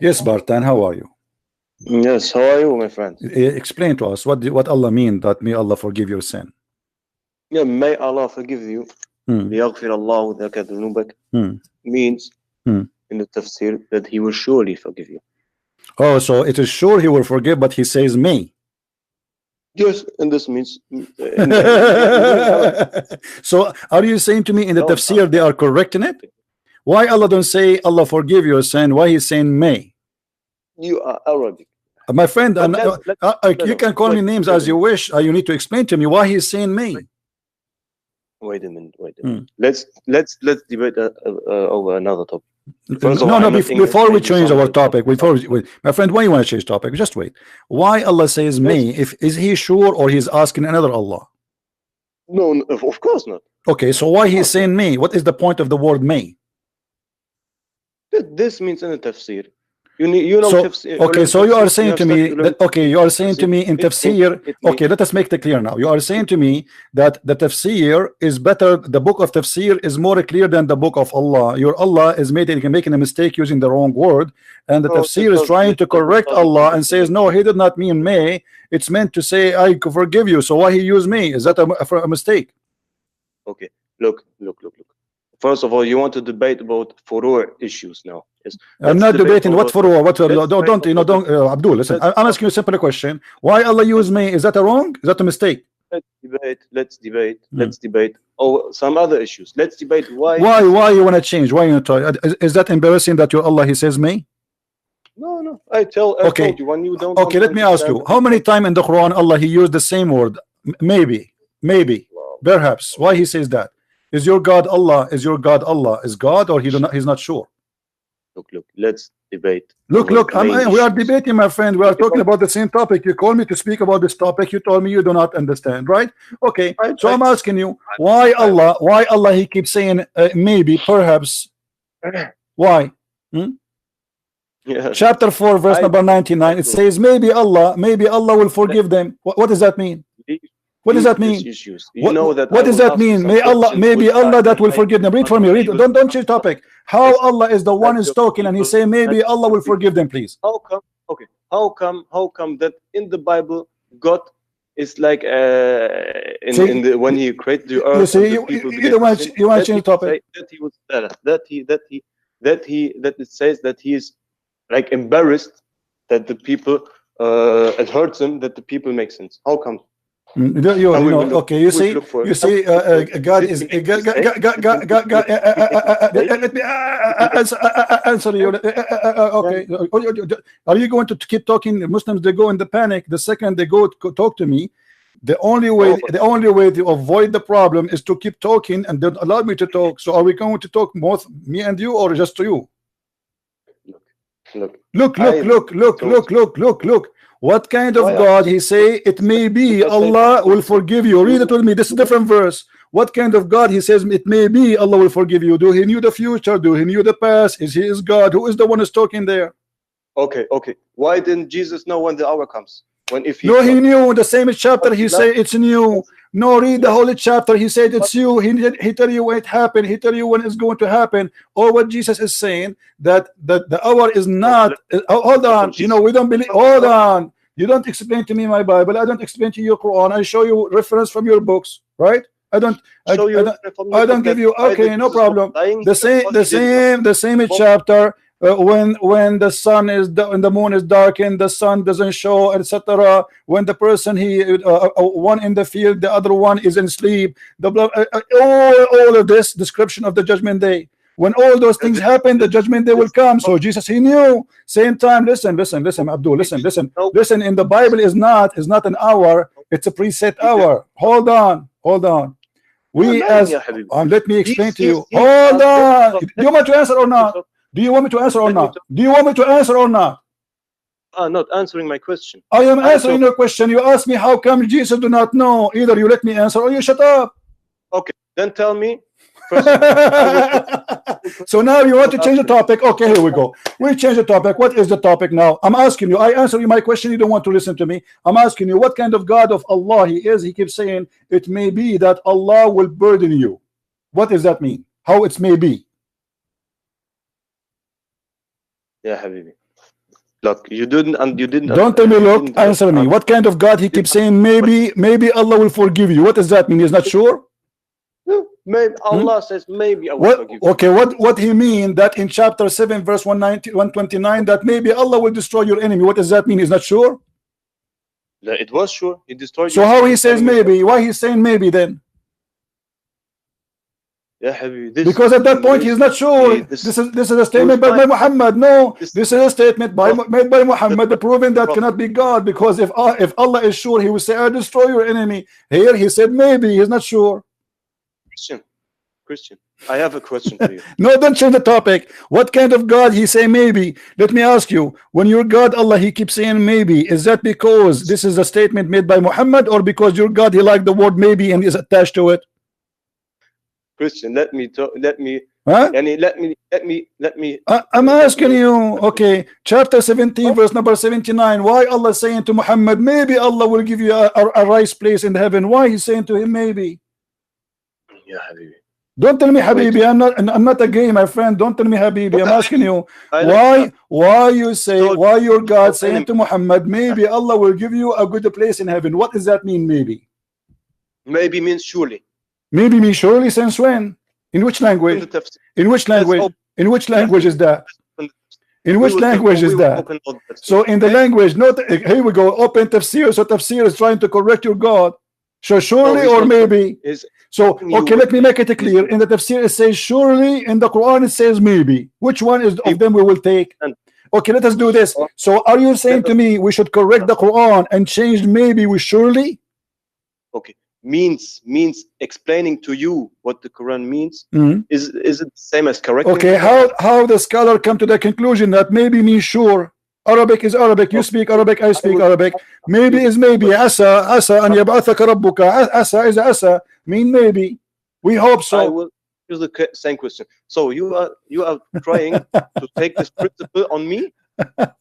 Yes, Bartan, how are you? Yes, how are you, my friend? Explain to us what Allah mean that may Allah forgive your sin. Yeah, may Allah forgive you. ليغفر الله لك ذنوبك means in the tafsir that He will surely forgive you. Oh, so it is sure He will forgive, but He says may. Yes, and this means. So, are you saying to me in the tafsir they are correct in it? Why Allah don't say Allah forgive your sin? Why He's saying may? You are Arabic. My friend, you can call me names as you wish. You need to explain to me why He's saying may. Wait a minute. Let's debate over another topic. Before we change our topic, my friend, why you want to change topic? Just wait. Why Allah says may? Is He sure or He's asking another Allah? No, of course not. Okay, so why He's saying may? What is the point of the word may? This means in the tafsir. You know tafsir. Okay, so you are saying to me that, okay, you are saying to me in tafsir, okay, let us make it clear now. You are saying to me that the tafsir is better, the book of tafsir is more clear than the book of Allah. Your Allah is making a mistake using the wrong word, and the tafsir is trying to correct Allah and says no, He did not mean may, it's meant to say I forgive you. So why He used me? Is that a mistake? Okay, look. First of all, you want to debate about furor issues now. Yes. I'm not debating what furor. Don't Abdul, listen. I'm asking you a simple question. Why Allah use me? Is that a wrong? Is that a mistake? Let's debate. Oh, some other issues. Let's debate why. Why you want to change? Why you try? Is that embarrassing that your Allah He says me? No. I told you when you don't. Okay, let me ask you. How many times in the Quran Allah He used the same word? Maybe, perhaps. Why He says that? Is your God Allah? Is your God Allah? Is God or He's not sure? Look. Let's debate. Look. We are debating, my friend. We are talking about the same topic. You called me to speak about this topic. You told me you do not understand, right? Okay. So I'm asking you, why Allah? Why Allah? He keeps saying maybe, perhaps. Why? Yeah. Chapter 4, verse number 99. It says maybe Allah will forgive them. What does that mean? What does that mean? What does that mean? Maybe Allah that will forgive them. Read for me. Read. Don't change topic. How Allah is the one is talking and He say maybe Allah will forgive them, please. How come? Okay. How come that in the Bible God is like when He created the earth? You want to change topic. That it says that He is like embarrassed that the people it hurts Him that the people make sense. How come? Okay, you see, God is let me answer you. Okay, are you going to keep talking? Muslims, they go in the panic the second they go to talk to me. The only way to avoid the problem is to keep talking and don't allow me to talk. So are we going to talk both me and you or just to you? Look. What kind of God He say it may be Allah will forgive you? Read it with me. This is a different verse. What kind of God He says it may be Allah will forgive you? Do He knew the future? Do He knew the past? Is He is God? Who is the one who's talking there? Okay. Why didn't Jesus know when the hour comes? He knew. The same chapter He said it's new. No, read the whole chapter. He said it's you. He tell you when it happened. He tell you when it's going to happen. Or what Jesus is saying that the hour is not. Hold on. We don't believe. Hold on. You don't explain to me my Bible. I don't explain to you your Quran. I show you reference from your books, right? I don't give you. Okay, no problem. The same chapter. When the sun is and the moon is darkened, the sun doesn't show, etc. When the person one in the field, the other one is in sleep. All of this description of the judgment day. When all those things happen, the judgment day will come. So Jesus, He knew. Same time. Listen, Abdul. Listen. In the Bible is not an hour. It's a preset hour. Hold on. Let me explain to you. Hold on. Do you want to answer or not? Do you want me to answer or not? Not answering my question. I am answering your question. You ask me how come Jesus do not know. Either you let me answer or you shut up. Okay, then tell me. So now you want to change the topic. Okay, here we go. We change the topic. What is the topic now? I'm asking you. I answer you my question. You don't want to listen to me. I'm asking you what kind of God of Allah He is. He keeps saying it may be that Allah will burden you. What does that mean? How it may be? Yeah, Habibi. Look, you didn't, and you didn't. Don't tell me, look, answer me. What kind of God he keeps saying, maybe Allah will forgive you? What does that mean? He's not sure? No, maybe Allah says maybe I will forgive you. Okay, what he mean that in chapter 7 verse 129 that maybe Allah will destroy your enemy? What does that mean? He's not sure? It was sure. He destroyed. So how he says maybe? Why he's saying maybe then? Yeah, Habibi, because at that point he's not sure. This is a statement by Muhammad. No, this is a statement made by Muhammad, proving that cannot be God. Because if Allah is sure, he will say, "I destroy your enemy." Here he said maybe. He's not sure. Christian, I have a question for you. No, don't change the topic. What kind of God he say maybe? Let me ask you. When your God Allah he keeps saying maybe, is that because this is a statement made by Muhammad, or because your God he liked the word maybe and is attached to it? Christian, let me talk. Let me. Huh? Let me. I'm asking you. Okay, chapter 17, verse number 79. Why Allah saying to Muhammad, maybe Allah will give you a rice place in heaven? Why he's saying to him maybe? Yeah, Habibi. Don't tell me, Habibi. I'm not a gay, my friend. Don't tell me, Habibi. I'm asking you why you say, why your God saying to Muhammad, maybe Allah will give you a good place in heaven? What does that mean, maybe? Maybe means surely. Maybe means surely since when? In which language? In which language? In which language is that? In which language is that? So in the language, not here we go, open tafsir. So tafsir is trying to correct your God. So surely or maybe. So okay, let me make it clear. In the tafsir it says surely, in the Quran it says maybe. Which one is of them we will take? Okay, let us do this. So are you saying to me we should correct the Quran and change maybe with surely? Okay. Means explaining to you what the Quran means. Is it the same as correcting? Okay, how the scholar come to the conclusion that maybe means sure? Arabic is Arabic. You speak Arabic, I speak Arabic. Maybe is maybe. Asa an yab'athaka rabbuka. Asa is asa. Mean maybe. We hope so. I will use the same question. So you are trying to take this principle on me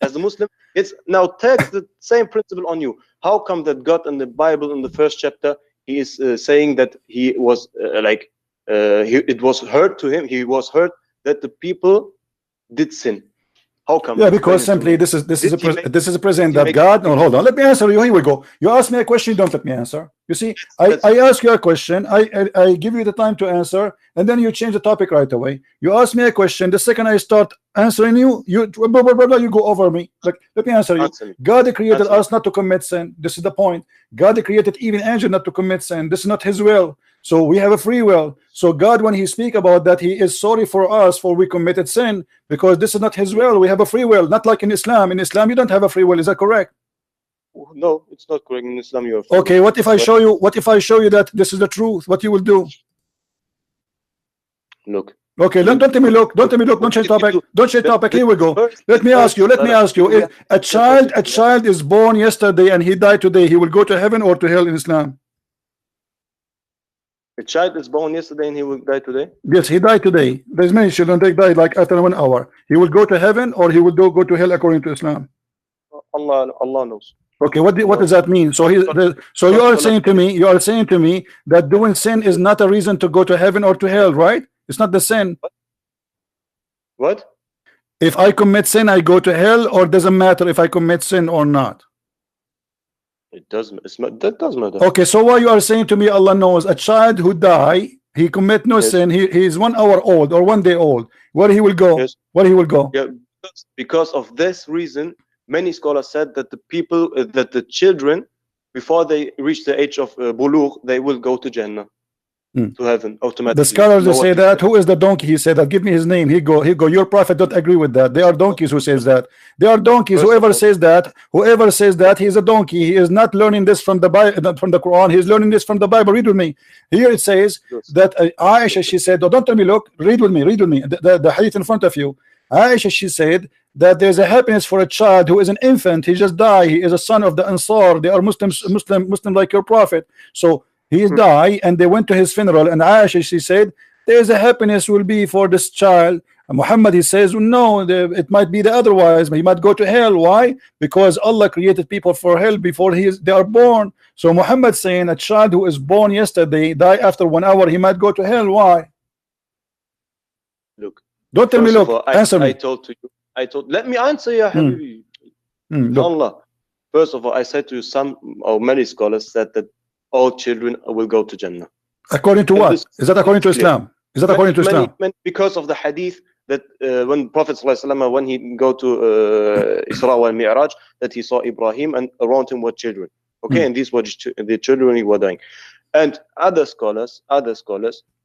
as a Muslim. It's now take the same principle on you. How come that God in the Bible in the first chapter he is saying that he was it was heard to him. He was heard that the people did sin. How come? Yeah, because simply this is a present that God. No, hold on. Let me answer you. Here we go. You ask me a question. You don't let me answer. You see, I ask you a question. I give you the time to answer, and then you change the topic right away. You ask me a question. The second I start answering you go over me. Like, let me answer you. God created us not to commit sin. This is the point. God created even angels not to commit sin. This is not His will. So we have a free will. So God, when He speak about that, He is sorry for us for we committed sin, because this is not His will. We have a free will, not like in Islam. In Islam, you don't have a free will. Is that correct? No, it's not correct. In Islam, you have. Okay, what if I show you? What if I show you that this is the truth? What you will do? Look. Okay, don't tell me look. Don't tell me look. Don't change topic. Don't change topic. Here we go. Let me ask you. If a child is born yesterday and he died today, he will go to heaven or to hell in Islam? A child is born yesterday and he will die today? Yes, he died today. There's many children they died like after 1 hour. He will go to heaven or he will go to hell according to Islam. Allah knows. Okay, what does that mean? So you are saying to me that doing sin is not a reason to go to heaven or to hell, right? It's not the sin. What? If I commit sin, I go to hell, or doesn't matter if I commit sin or not? It doesn't. That does matter. Okay, so why you are saying to me Allah knows a child who die, he commit no sin, he is 1 hour old or 1 day old, where he will go? Yes. Where he will go? Yeah, because of this reason, many scholars said that the people, that the children, before they reach the age of bulugh, they will go to Jannah, to heaven automatically. The scholars they say that. Who is the donkey? He said that. Give me his name. He go. Your prophet don't agree with that. They are donkeys who says that. They are donkeys. Whoever says that, he is a donkey. He is not learning this from the Bible, from the Quran. He is learning this from the Bible. Read with me. Here it says that Aisha, she said, oh, don't tell me, look, read with me, the hadith in front of you. Aisha, she said that there's a happiness for a child who is an infant. He just died. He is a son of the Ansar. They are Muslim like your prophet. So he died and they went to his funeral, and Aisha, she said there's a happiness will be for this child. And Muhammad, he says no, it might be the otherwise. He might go to hell. Why? Because Allah created people for hell before they are born. So Muhammad saying a child who is born yesterday die after 1 hour, he might go to hell. Why? Look, don't tell me look, answer me. I told to you I told, let me answer, ya Habibi. Look. Allah. First of all, I said to you, some or many scholars said that all children will go to Jannah. According to And what? this Is that according to is clear. Islam? Is that according to Islam? Because of the hadith that when Prophet ﷺ, when he go to Isra wal Mi'raj, that he saw Ibrahim and around him were children. Okay, and these were the children he were dying. And other scholars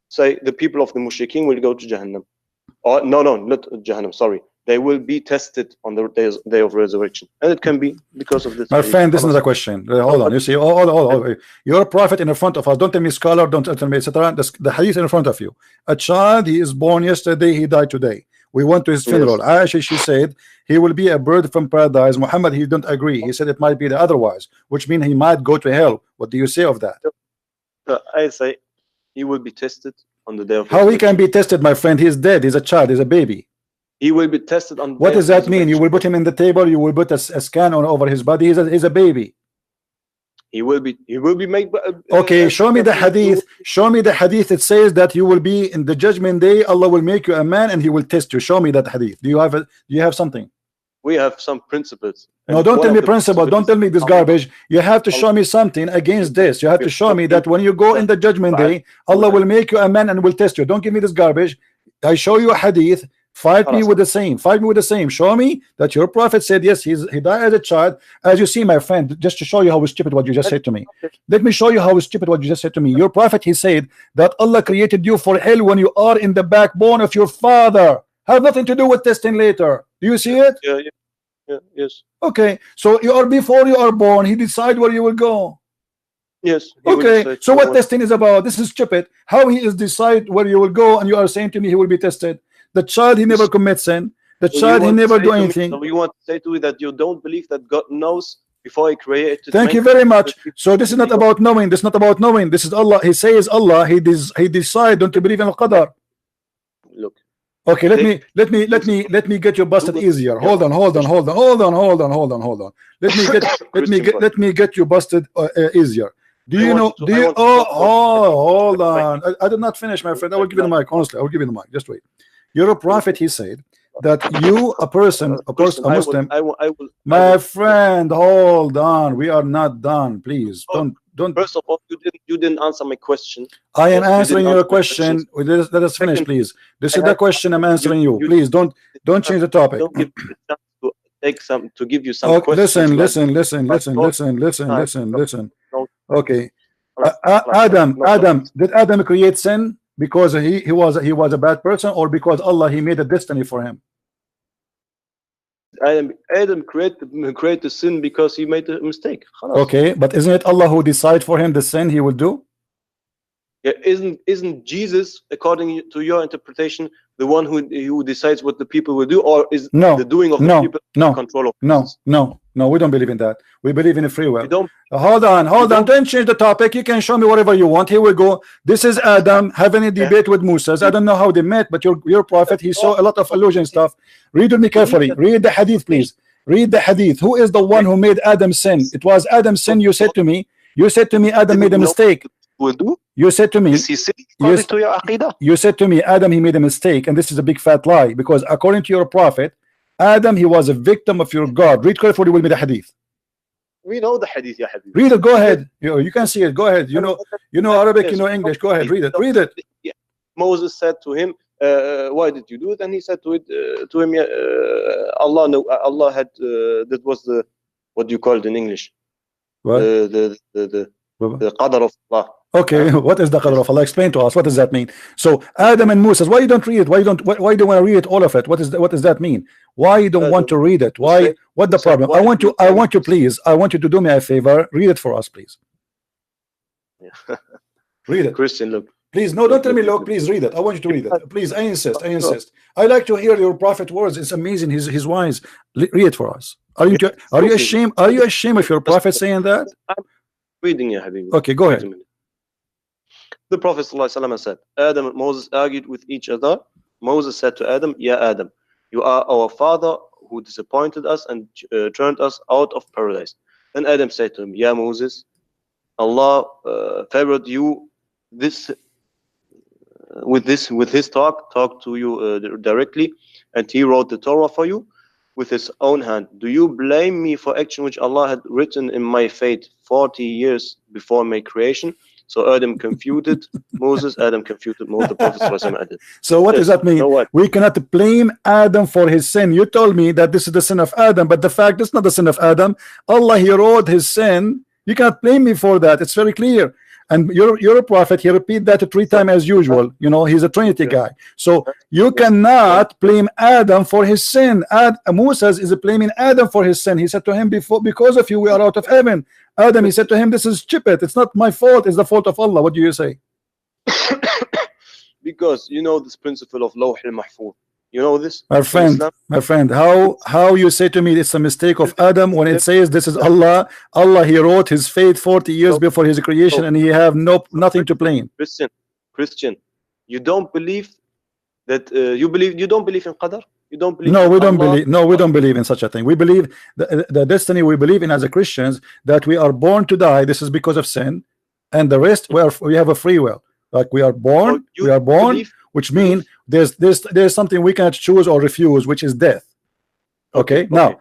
say the people of the Mushrikeen will go to Jahannam. Or no, not Jahannam, sorry. They will be tested on the day of resurrection. And it can be because of this. My friend, this is not a question. Hold on. You see, hold. You're a prophet in front of us. Don't tell me scholar, don't tell me etc. The hadith in front of you. A child, he is born yesterday, he died today. We went to his funeral. Aisha, she said he will be a bird from paradise. Muhammad, he don't agree. He said it might be the otherwise, which means he might go to hell. What do you say of that? I say he will be tested on the day of resurrection. How he can be tested, my friend? He's dead. He's a child. He's a baby. He will be tested on. What does that mean? You will put him in the table. You will put a scan on over his body. He's a baby. He will be made. Okay, show me the hadith. Show me the hadith. It says that you will be in the judgment day. Allah will make you a man and He will test you. Show me that hadith. Do you have something? We have some principles. No, don't tell me principle. Don't tell me this garbage. You have to show me something against this. You have to show me that when you go in the judgment day, Allah will make you a man and will test you. Don't give me this garbage. I show you a hadith. Fight me with the same. Fight me with the same. Show me that your prophet said yes, he died as a child. As you see, my friend, just to show you how stupid what you just said to me. Let me show you how stupid what you just said to me. Your prophet, he said that Allah created you for hell when you are in the backbone of your father. Have nothing to do with testing later. Do you see it? Yeah, yes. Okay, so you are before you are born. He decide where you will go. Yes. Okay, so what testing is about? This is stupid. How he is decide where you will go, and you are saying to me he will be tested. The child, he never commits sin. The child, he never do anything. So you want to say to me that you don't believe that God knows before He created? Thank you very much. So this is not about knowing. This is not about knowing. This is Allah. He says Allah. He decide. Don't you believe in al-qadar? Look. Okay, let me get you busted easier. Hold on. Let me get you busted easier. Do you know? Hold on. I did not finish, my friend. I will give you the mic. Honestly, I will give you the mic. Just wait. You're a prophet. He said that you, a Muslim. My friend, hold on. We are not done. Please don't. First of all, you didn't answer my question. I am answering your question. Let us finish, please. This is the question I'm answering you. Please don't change the topic. Don't give me a chance to give you some questions. Listen. Okay. Adam, did Adam create sin because he was a bad person, or because Allah, he made a destiny for him? Adam created sin because he made a mistake. Okay, but isn't it Allah who decide for him the sin he will do? Yeah, isn't Jesus, according to your interpretation, the one who decides what the people will do, or is the doing of the people in control of No, we don't believe in that. We believe in a free will. Hold on. Don't change the topic. You can show me whatever you want. Here we go. This is Adam having a debate with Moses. I don't know how they met, but your prophet, he saw a lot of illusion stuff. Read with me carefully. Read the hadith, please. Read the hadith. Who is the one who made Adam sin? It was Adam's sin. You said to me Adam made a mistake. You said to me, you said to me, Adam, he made a mistake, and this is a big fat lie, because according to your prophet, Adam, he was a victim of your God. Read carefully with me the hadith. We know the hadith, ya hadith. Read it. Go ahead. You can see it. Go ahead. You know Arabic. You know English. Go ahead. Read it. Yeah. Moses said to him, "Why did you do it?" And he said to him, Allah had that was the, what do you call it in English? What? The qadar of Allah. Okay, what is the qadar of Allah? Explain to us. What does that mean? So Adam and Moses, why you don't read it? Why you don't want to read it, all of it? What does that mean? Why you don't want to read it? Why? What the problem? I want you to do me a favor. Read it for us, please. Yeah. Read it. Christian, look. Please, no, don't tell me look. Please read it. I want you to read it. Please, I insist. I like to hear your prophet words. It's amazing. He's wise. Read it for us. Are you ashamed? Are you ashamed of your prophet saying that? I'm reading, ya Habibi. Okay, go ahead. The Prophet ﷺ said, Adam and Moses argued with each other. Moses said to Adam, "Ya Adam, you are our father who disappointed us and turned us out of paradise." Then Adam said to him, "Ya Moses, Allah favored you with his talk to you directly, and He wrote the Torah for you. with his own hand. Do you blame me for action which Allah had written in my fate 40 years before my creation? So Adam confuted Moses, Adam confuted Moses, the Prophet. So what does that mean? We cannot blame Adam for his sin. You told me that this is the sin of Adam, but the fact it's not the sin of Adam. Allah, he wrote his sin. You cannot blame me for that. It's very clear. And you're a prophet. He repeat that 3 times as usual. You know, he's a Trinity guy. So you cannot blame Adam for his sin. Moses is blaming Adam for his sin. He said to him, because of you we are out of heaven. Adam, he said to him, this is stupid. It's not my fault. It's the fault of Allah. What do you say? Because you know this principle of Lawh al-Mahfuz. You know this? My friend, how you say to me it's a mistake of Adam when it says this is Allah? Allah, he wrote his fate 40 years before his creation, and he have nothing to blame. Christian, you don't believe that you don't believe in Qadar? You don't believe we don't believe in such a thing. We believe the destiny we believe in as a Christians, that we are born to die. This is because of sin, and the rest we have a free will. Like we are born, which means there's something we cannot choose or refuse, which is death. Okay. Now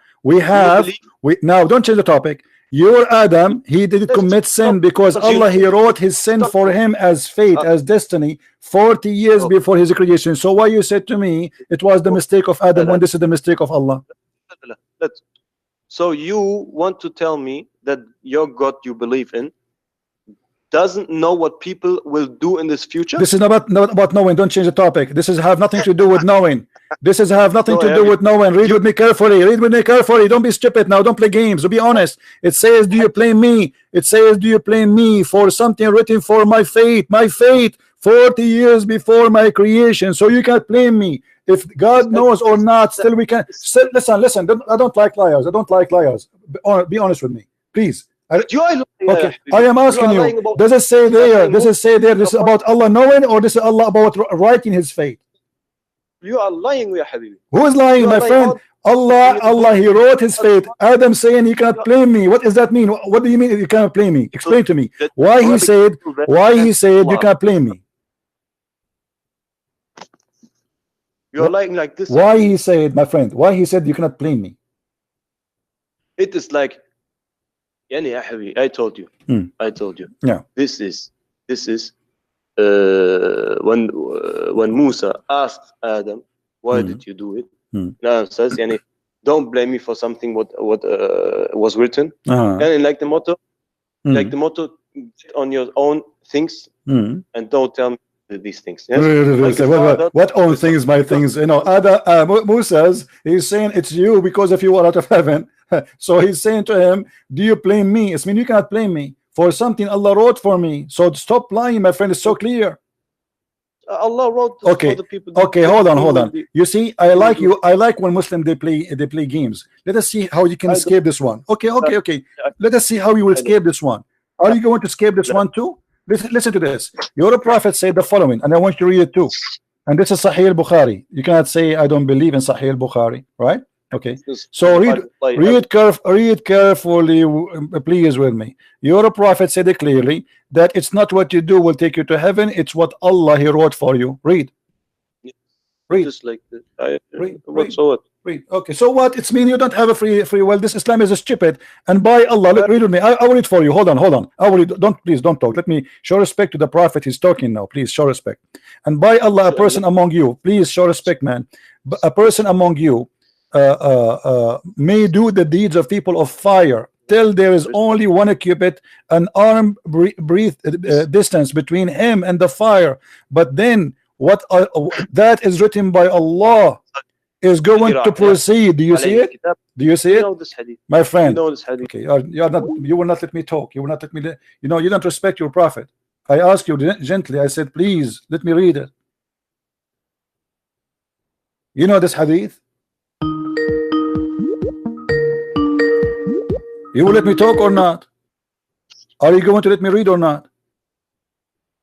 now don't change the topic. Your Adam, he didn't commit sin because Allah, he wrote his sin for him as fate, as destiny 40 years before his creation. So why you said to me it was the mistake of Adam when this is the mistake of Allah? So you want to tell me that your God you believe in doesn't know what people will do in this future? This is not about knowing. Don't change the topic. This is have nothing to do with knowing. This is have nothing to do with knowing. Read with me carefully. Read with me carefully. Don't be stupid now. Don't play games. To be honest, it says, do you blame me? It says, do you blame me for something written for my fate? My fate 40 years before my creation. So you can't blame me. If God knows or not, still we can. Listen. I don't like liars. I don't like liars. Be honest with me, please. Okay, I am asking you, does it say there, this is about Allah knowing, or this is Allah about writing his fate? You are lying, ya Habibi. Who is lying, my friend? Allah, he wrote his fate. Adam saying he cannot blame me. What does that mean? What do you mean you cannot blame me? Explain to me. Why he said you can't blame me? You are lying like this. Why he said, my friend, why he said you cannot blame me? It is like, Yani ya Habibi, I told you. Yeah. This is when Musa asked Adam, why did you do it? Now it says, yani, don't blame me for something what was written. And like the motto, on your own things, and don't tell me these things. Yes? What own things, my things? You know, Musa, he's saying it's you because of you are out of heaven. So he's saying to him, do you blame me? It's mean you cannot blame me for something Allah wrote for me. So stop lying, my friend. It's so clear. Allah wrote this for the people. Okay, hold on. You see, I like when Muslims they play games. Let us see how you can escape this one. Okay. Let us see how you will escape this one. Are you going to escape this one too? Listen to this. Your prophet said the following, and I want you to read it too. And this is Sahih al-Bukhari. You cannot say I don't believe in Sahih al-Bukhari, right? Okay, so read carefully, please, with me. Your prophet said it clearly that it's not what you do will take you to heaven, it's what Allah, he wrote for you. Read. Just like this. Read. Okay, so what? It's mean you don't have a free will. This Islam is stupid. And by Allah, read with me. I will read for you. Hold on. I will read. Please don't talk. Let me show respect to the prophet. He's talking now. Please show respect. And by Allah, a person among you, please show respect, man. A person among you may do the deeds of people of fire till there is only one cubit, an arm breadth distance between him and the fire. But then what that is written by Allah is going to proceed. Do you see it? Do you see it, my friend? Okay, you will not let me talk. You will not let me. You know, you don't respect your prophet. I asked you gently. I said, please let me read it. You know this hadith? You will let me talk or not? Are you going to let me read or not?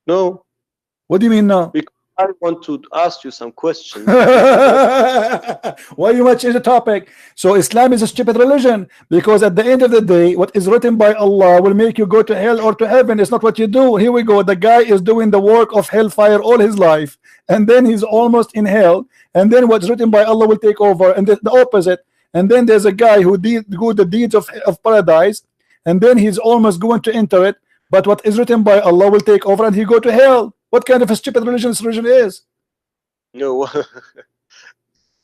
No. What do you mean no? Because I want to ask you some questions. Why you might change the topic? So Islam is a stupid religion, because at the end of the day, what is written by Allah will make you go to hell or to heaven. It's not what you do. Here we go. The guy is doing the work of hellfire all his life, and then he's almost in hell, and then what's written by Allah will take over, and the opposite. and then there's a guy who did do the deeds of paradise, and then he's almost going to enter it, but what is written by Allah will take over and he go to hell. What kind of a stupid religion this religion is? No,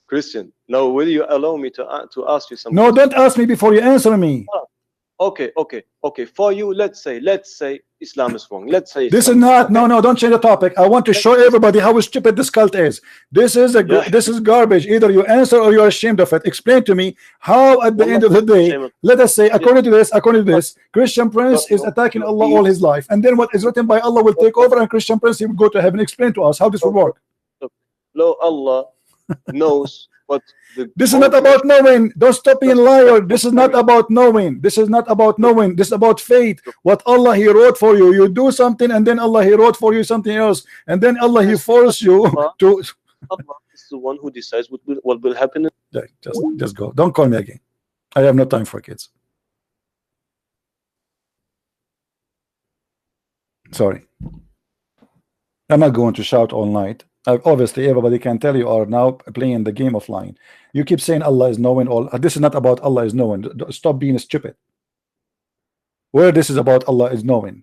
Christian. Now, will you allow me to ask you something? No, don't ask me before you answer me. Okay. For you, let's say Islam is wrong. Let's say this is not. No, don't change the topic. I want to show everybody how stupid this cult is. This is this is garbage. Either you answer or you are ashamed of it. Explain to me how, at the end of the day, let us say, according to this, Christian Prince is attacking Allah all his life, and then what is written by Allah will take over, and Christian Prince he will go to heaven. Explain to us how this will work. Lo, Allah knows what. This is not about knowing. Don't stop being a liar. This is not about knowing. This is not about knowing. This is about faith. What Allah he wrote for you. You do something, and then Allah he wrote for you something else, and then Allah he forced you to. Allah is the one who decides what will happen. Yeah, just go. Don't call me again. I have no time for kids. Sorry. I'm not going to shout all night. Obviously, everybody can tell you are now playing the game of lying. You keep saying Allah is knowing all. This is not about Allah is knowing. Stop being stupid. Where this is about Allah is knowing.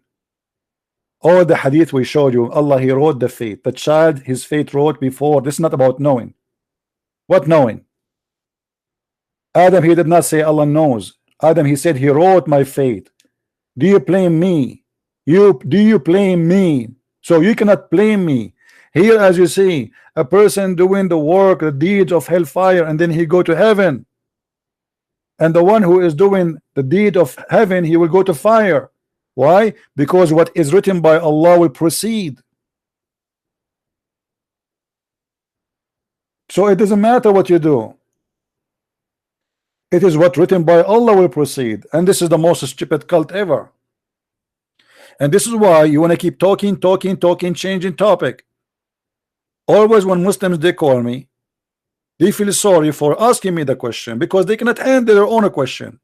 All the hadith we showed you, Allah he wrote the fate. The child, his fate wrote before. This is not about knowing. What knowing? Adam, he did not say Allah knows. Adam, he said he wrote my fate. Do you blame me? Do you blame me? So you cannot blame me. Here, as you see, a person doing the work, the deeds of hellfire, and then he go to heaven. And the one who is doing the deed of heaven, he will go to fire. Why? Because what is written by Allah will proceed. So it doesn't matter what you do. It is what written by Allah will proceed. And this is the most stupid cult ever. And this is why you want to keep talking, changing topic. Always when Muslims they call me, they feel sorry for asking me the question because they cannot handle their own question.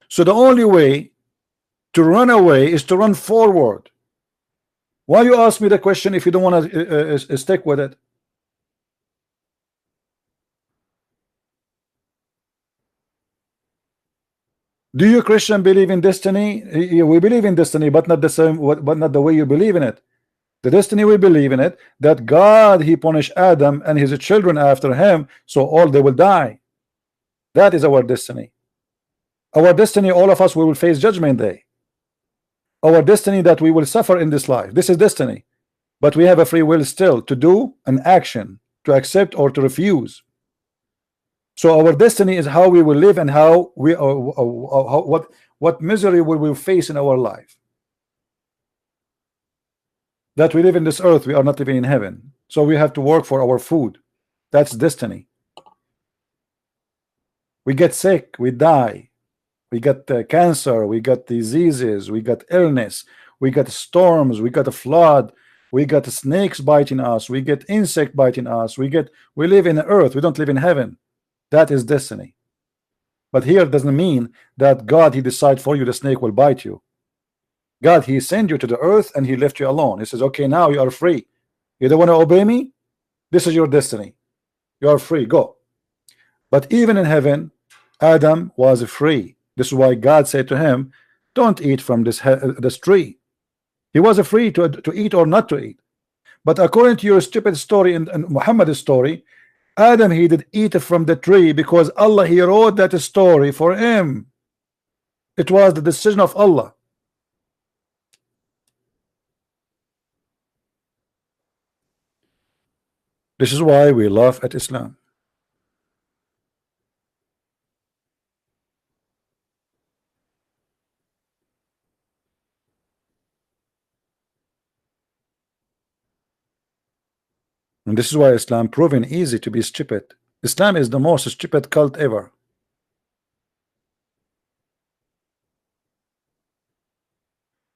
So the only way to run away is to run forward. Why you ask me the question if you don't want to stick with it? Do you Christian believe in destiny? We believe in destiny, but not the same, but not the way you believe in it. The destiny we believe in it, that God he punished Adam and his children after him, so all they will die. That is our destiny. Our destiny, all of us, we will face judgment day. Our destiny that we will suffer in this life. This is destiny. But we have a free will still to do an action, to accept or to refuse. So our destiny is how we will live and how we what misery will we face in our life. That we live in this earth, we are not living in heaven. So we have to work for our food. That's destiny. We get sick, we die. We got cancer, we got diseases, we got illness, we got storms, we got a flood, we got snakes biting us, we get insect biting us, we live in the earth, we don't live in heaven. That is destiny. But here doesn't mean that God he decide for you the snake will bite you. God he sent you to the earth and he left you alone. He says, okay, now you are free. You don't want to obey me? This is your destiny. You are free, go. But even in heaven, Adam was free. This is why God said to him, don't eat from this tree. He was free to eat or not to eat. But according to your stupid story and Muhammad's story, Adam he did eat from the tree because Allah he wrote that story for him. It was the decision of Allah. This is why we laugh at Islam. And this is why Islam proven easy to be stupid. Islam is the most stupid cult ever.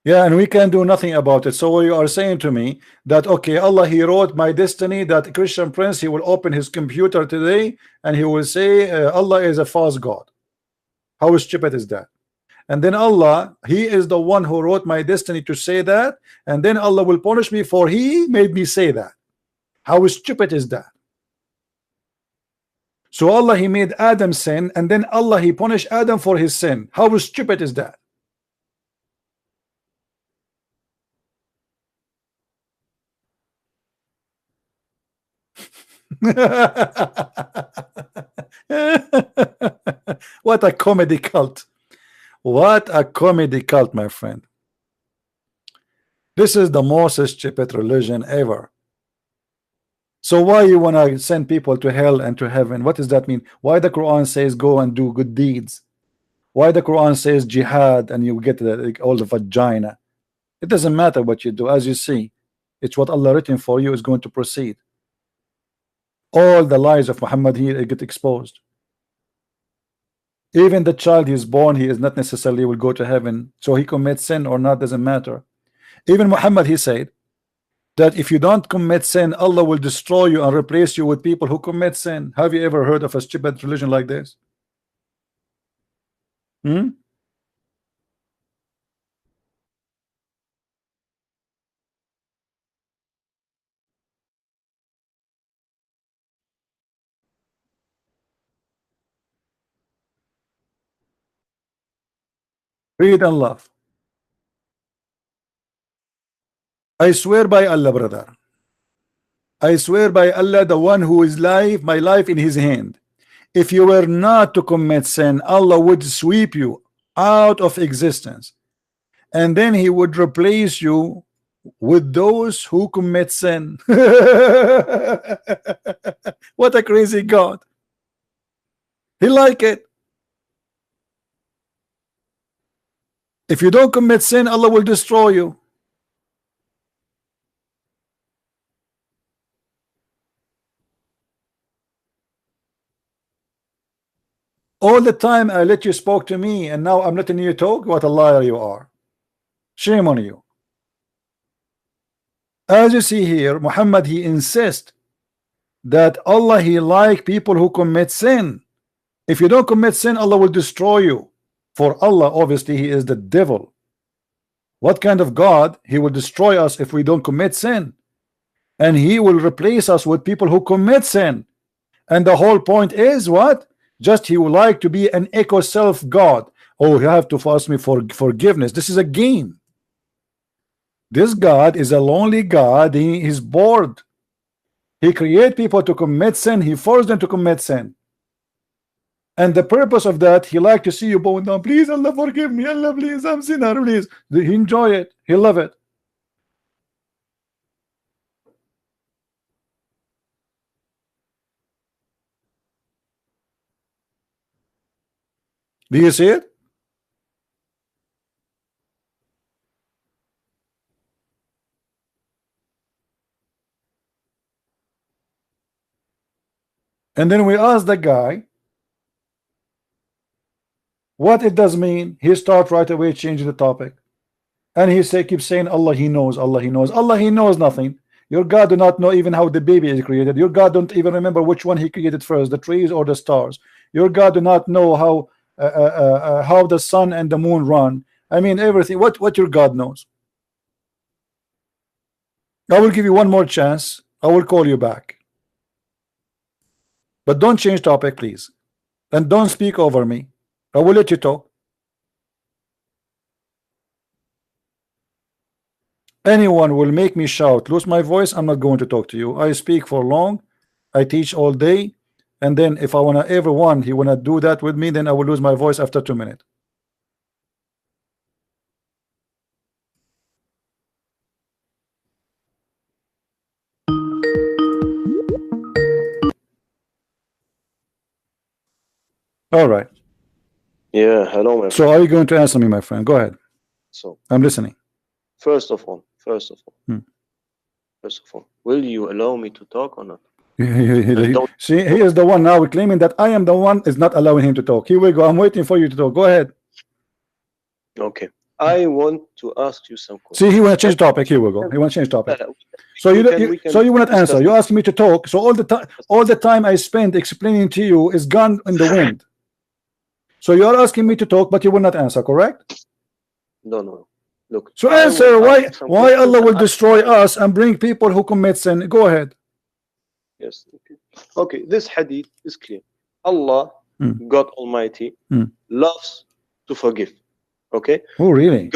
Yeah, and we can do nothing about it. So you are saying to me that okay, Allah he wrote my destiny, that Christian Prince he will open his computer today and he will say Allah is a false God. How stupid is that? And then Allah, he is the one who wrote my destiny to say that, and then Allah will punish me for he made me say that. How stupid is that? So Allah he made Adam sin, and then Allah he punished Adam for his sin. How stupid is that? What a comedy cult. What a comedy cult, my friend. This is the most stupid religion ever. So why you want to send people to hell and to heaven? What does that mean? Why the Quran says go and do good deeds? Why the Quran says jihad and you get all the vagina? It doesn't matter what you do. As you see, it's what Allah written for you is going to proceed. All the lies of Muhammad here get exposed. Even the child he is born, he is not necessarily will go to heaven. So he commits sin or not doesn't matter. Even Muhammad he said that if you don't commit sin, Allah will destroy you and replace you with people who commit sin. Have you ever heard of a stupid religion like this? Read and laugh. I swear by Allah, brother. I swear by Allah, the one who is life, my life in his hand. If you were not to commit sin, Allah would sweep you out of existence. And then he would replace you with those who commit sin. What a crazy God. He like it. If you don't commit sin, Allah will destroy you. All the time I let you spoke to me, and now I'm letting you talk. What a liar you are. Shame on you. As you see here, Muhammad he insists that Allah he like people who commit sin. If you don't commit sin, Allah will destroy you. For Allah, obviously, he is the devil. What kind of God? He will destroy us if we don't commit sin. And he will replace us with people who commit sin. And the whole point is what? Just he would like to be an echo self God. Oh, you have to ask me for forgiveness. This is a game. This God is a lonely God. He is bored. He creates people to commit sin. He forced them to commit sin. And the purpose of that, he like to see you bowing down. Please, Allah, forgive me. Allah, please, I'm sinner, please. He enjoy it. He love it. Do you see it? And then we ask the guy what it does mean. He start right away changing the topic. And he keeps saying Allah he knows, Allah he knows. Allah he knows nothing. Your God do not know even how the baby is created. Your God don't even remember which one he created first, the trees or the stars. Your God do not know how the sun and the moon run. I mean everything. What your God knows. I will give you one more chance. I will call you back. But don't change topic, please. And don't speak over me. I will let you talk. Anyone will make me shout, lose my voice, I'm not going to talk to you. I speak for long. I teach all day. And then if I want to everyone he want to do that with me, then I will lose my voice after 2 minutes. All right. Yeah, hello, my friend. So are you going to answer me, my friend? Go ahead. So I'm listening. first of all, will you allow me to talk or not? See, he is the one now claiming that I am the one is not allowing him to talk. Here we go. I'm waiting for you to talk. Go ahead. Okay. I want to ask you some questions. See, he want to change topic. Here we go. He want to change topic. So you will not answer. You ask me to talk. So all the time I spend explaining to you is gone in the wind. So you are asking me to talk, but you will not answer. Correct? No. Look. So answer why Allah will destroy us and bring people who commit sin. Go ahead. Yes. Okay. This hadith is clear. Allah, Mm. God Almighty, Mm. loves to forgive. Okay? Oh, really?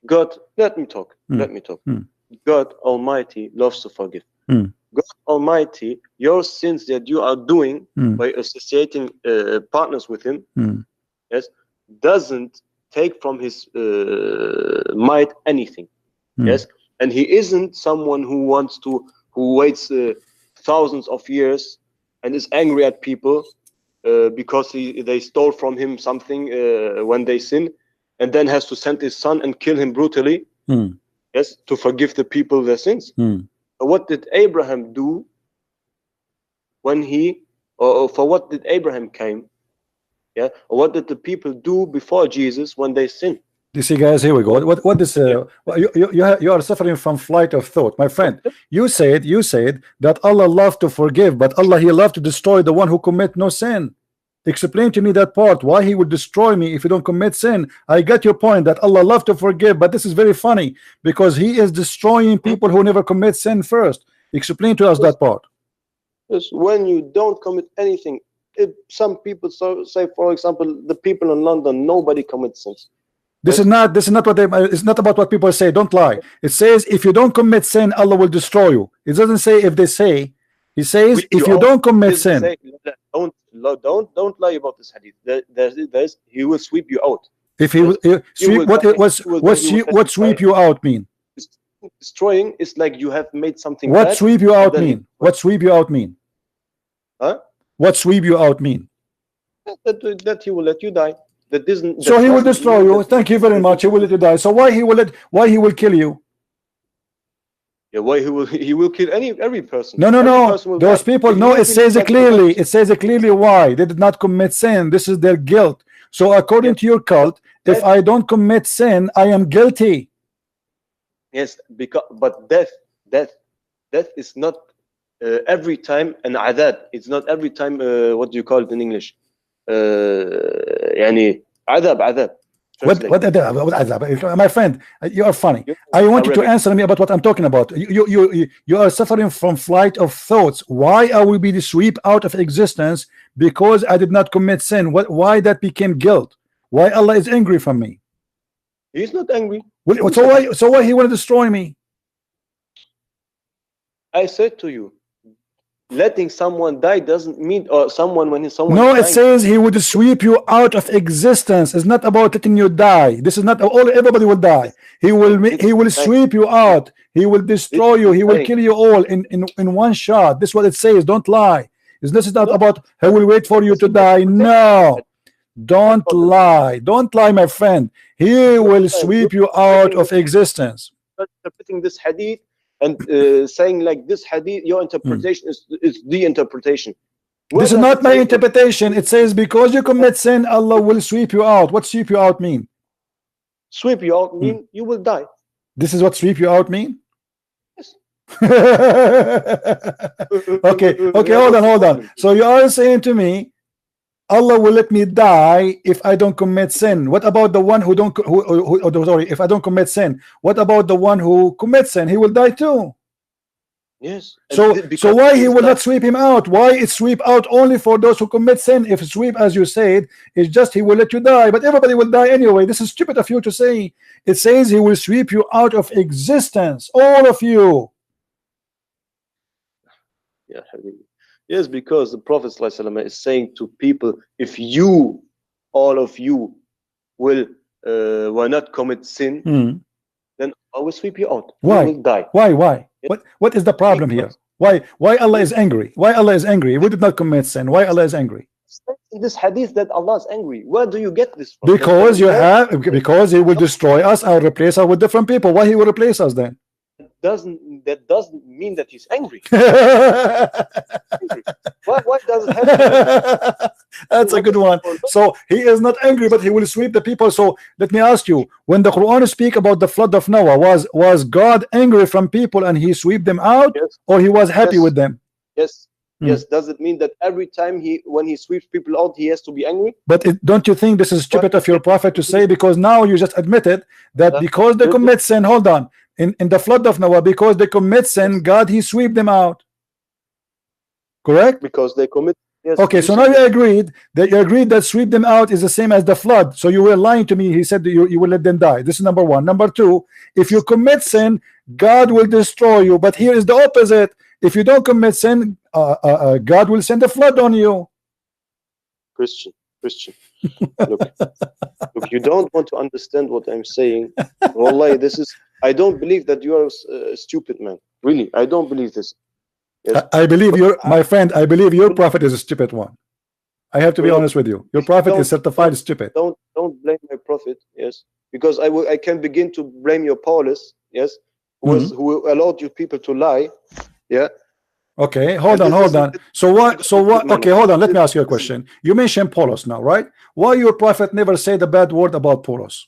God, let me talk. Mm. Let me talk. Mm. God Almighty loves to forgive. Mm. God Almighty, your sins that you are doing Mm. by associating partners with Him, Mm. yes, doesn't take from His might anything. Mm. Yes, and He isn't someone who waits thousands of years and is angry at people because they stole from him something when they sin, and then has to send his son and kill him brutally. Mm. Yes, to forgive the people their sins. Mm. What did Abraham do when he, or for what did Abraham came? Yeah, or what did the people do before Jesus when they sinned? You see, guys, here we go. What is you are suffering from flight of thought, my friend. You said that Allah loved to forgive, but Allah, He loved to destroy the one who commit no sin. Explain to me that part, why He would destroy me if you don't commit sin. I get your point that Allah loved to forgive, but this is very funny because He is destroying people who never commit sin first. Explain to us that part. Yes, when you don't commit anything, if some people say, for example, the people in London, nobody commits sins. This is not what they, it's not about what people say. Don't lie. It says if you don't commit sin, Allah will destroy you. It doesn't say if they say. He says if you don't commit sin. Don't lie about this hadith. He will sweep you out. If he sweep, what sweep you out mean? Destroying is like you have made something. What sweep you out mean? What sweep you out mean? Huh? What sweep you out mean? That He will let you die. So He will destroy you. Thank you very much. He will let you die. So why He will kill you? Yeah, why He will kill every person. No. Those people. No, it says it clearly. It says it clearly why they did not commit sin. This is their guilt. So according to your cult, if I don't commit sin, I am guilty. Yes, but death is not every time an adab. It's not every time. What do you call it in English? يعني adab. What adab? My friend, you are funny. I want you to answer me about what I'm talking about. You are suffering from flight of thoughts. Why are we being swept out of existence because I did not commit sin? Why that became guilt? Why Allah is angry from me? He's not angry. So why He want to destroy me? I said to you, letting someone die doesn't mean, or someone when someone. No, it says He would sweep you out of existence. It's not about letting you die. This is not all. Everybody will die. He will sweep you out. He will destroy you. He will kill you all in one shot. This is what it says. Don't lie. This is not about He will wait for you to die. No, don't lie. Don't lie, my friend. He will sweep you out of existence. Interpreting this hadith and saying like this hadith, your interpretation is the interpretation. This is not my interpretation. It says because you commit sin, Allah will sweep you out. What sweep you out mean? Sweep you out mean you will die. This is what sweep you out mean? Yes. Okay, hold on. So you are saying to me, Allah will let me die if I don't commit sin. What about the one who don't sorry, if I don't commit sin? What about the one who commits sin? He will die too. Yes. So why He will not sweep him out? Why it sweep out only for those who commit sin? If sweep, as you said, is just He will let you die, but everybody will die anyway. This is stupid of you to say. It says He will sweep you out of existence, all of you. Yeah. Yes, because the Prophet ﷺ is saying to people, if you, all of you, will not commit sin, then I will sweep you out. Why? You will die. Why? What is the problem here? Why Allah is angry? Why Allah is angry? We did not commit sin. Why Allah is angry? In this hadith that Allah is angry. Where do you get this from? Because He will destroy us and replace us with different people. Why He will replace us then? That doesn't mean that He's angry. Why does it happen? That's a good one. So He is not angry, but He will sweep the people. So let me ask you, when the Quran speak about the flood of Noah, was God angry from people and He swept them out? Yes. Or He was happy with them? Yes. Yes. Does it mean that every time when He sweeps people out, He has to be angry? But don't you think this is stupid of your prophet to say? Because now you just admitted that because they commit sin, hold on, in the flood of Noah, because they commit sin, God He sweep them out. Correct? Because they commit. Yes. Okay, so now you agreed that sweep them out is the same as the flood. So you were lying to me. He said that you will let them die. This is number one. Number two, if you commit sin, God will destroy you. But here is the opposite. If you don't commit sin, God will send a flood on you. Christian, look, you don't want to understand what I'm saying. Wallahi, I don't believe that you are a stupid man. Really, I don't believe this. Yes. I believe my friend, I believe your prophet is a stupid one. I have to be honest with you. Your prophet is certified stupid. Don't blame my prophet, yes, because I can begin to blame your Paulus, yes, who allowed you people to lie, yeah. Okay, hold on. So what? Okay, hold on. Let me ask you a question. You mentioned Paulus now, right? Why your prophet never said a bad word about Paulus?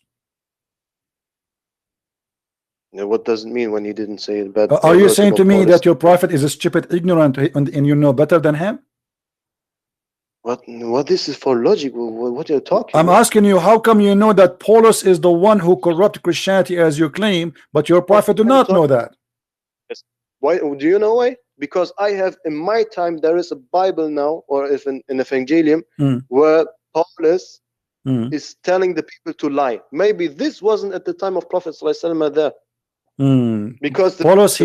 Yeah, what does it mean when he didn't say it bad? Are you saying to me that your prophet is a stupid, ignorant, and you know better than him? What this is for logic? What are you talking I'm asking you, how come you know that Paulus is the one who corrupted Christianity as you claim, but your prophet do not know that? Yes. Why? Do you know why? Because I have, in my time, there is a Bible now, or if an Evangelium, where Paulus is telling the people to lie. Maybe this wasn't at the time of Prophet ﷺ there. Because Paulus,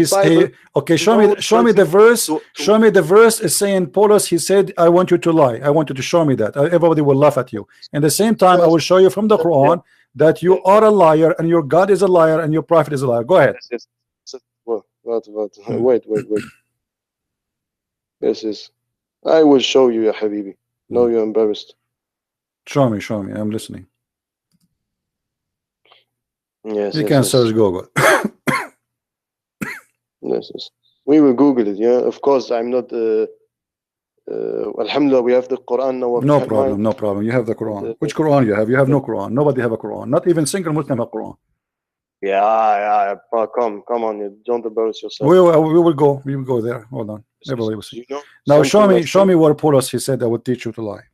okay, show me the verse. Show me the verse is saying Paulus, he said, I want you to lie. I want you to show me that. Everybody will laugh at you. And the same time, I will show you from the Quran that you are a liar and your God is a liar and your prophet is a liar. Go ahead. Yes. Wait. Yes. I will show you, ya Habibi. No, you're embarrassed. Show me. I'm listening. Yes. You can search Google. Yes. We will Google it. Yeah, of course. I'm not. Alhamdulillah, we have the Quran now. No problem. You have the Quran. Which Quran you have? You have no Quran. Nobody have a Quran. Not even single Muslim have a Quran. Yeah. Come on. You don't embarrass yourself. We will go. We will go there. Hold on. Everybody will see. Now show me where Paulus he said I would teach you to lie.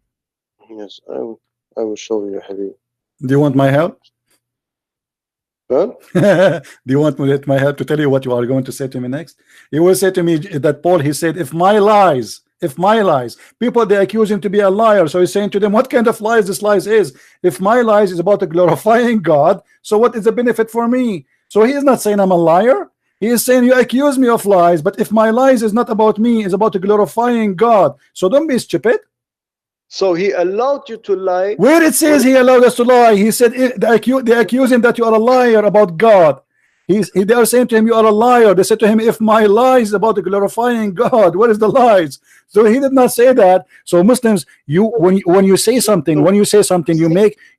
Yes, I will show you, Habib. Do you want my help? Huh? Do you want my help to tell you what you are going to say to me next? You will say to me that Paul, he said, if my lies, people, they accuse him to be a liar. So he's saying to them, what kind of lies this lies is? If my lies is about glorifying God, so what is the benefit for me? So he is not saying I'm a liar. He is saying you accuse me of lies, but if my lies is not about me, it's about glorifying God. So don't be stupid. So he allowed you to lie. Where it says he allowed us to lie, he said they accuse him that you are a liar about God. They are saying to him, you are a liar. They said to him, if my lies is about glorifying God, what is the lies? So he did not say that. So Muslims, when you say something,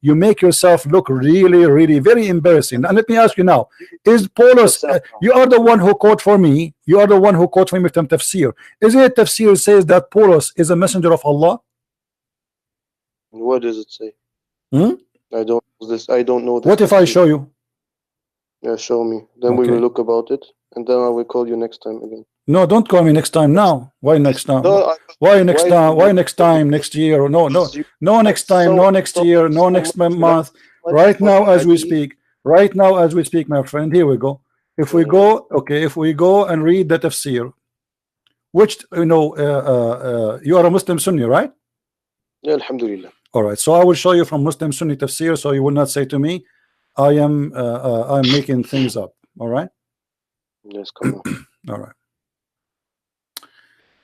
you make yourself look really very embarrassing. And let me ask you now, is Paulus, you are the one who quote for me, from Tafsir. Isn't it Tafsir says that Paulus is a messenger of Allah? What does it say? I don't know this. What if I show you? Yeah, show me. Then we will look about it, and then I will call you next time again. No, don't call me next time now. Why next time? Why next time? Why next time? Next year? No, next time. No, next year. No, next month. Right now, as we speak. My friend. Here we go. If we go and read the tafsir, which you are a Muslim Sunni, right? Yeah, alhamdulillah. All right. So I will show you from Muslim Sunni tafsir, so you will not say to me, I'm making things up. All right. Yes, come on. All right.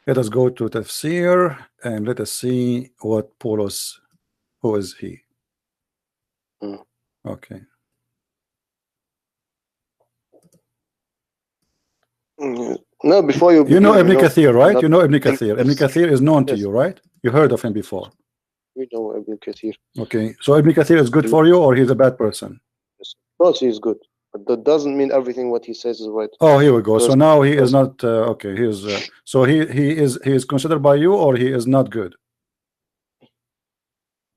Let us go to tafsir and let us see what Paulus, who is he? Okay. No, before you know Ibn Kathir, right? You know Ibn Kathir. Ibn Kathir is known to you, right? You heard of him before. We know Ibn Kathir. Okay. So Ibn Kathir is good for you, or he's a bad person? Yes. Of course he's good. But that doesn't mean everything what he says is right. Oh, here we go. So now he is not okay. He is so he is considered by you, or he is not good?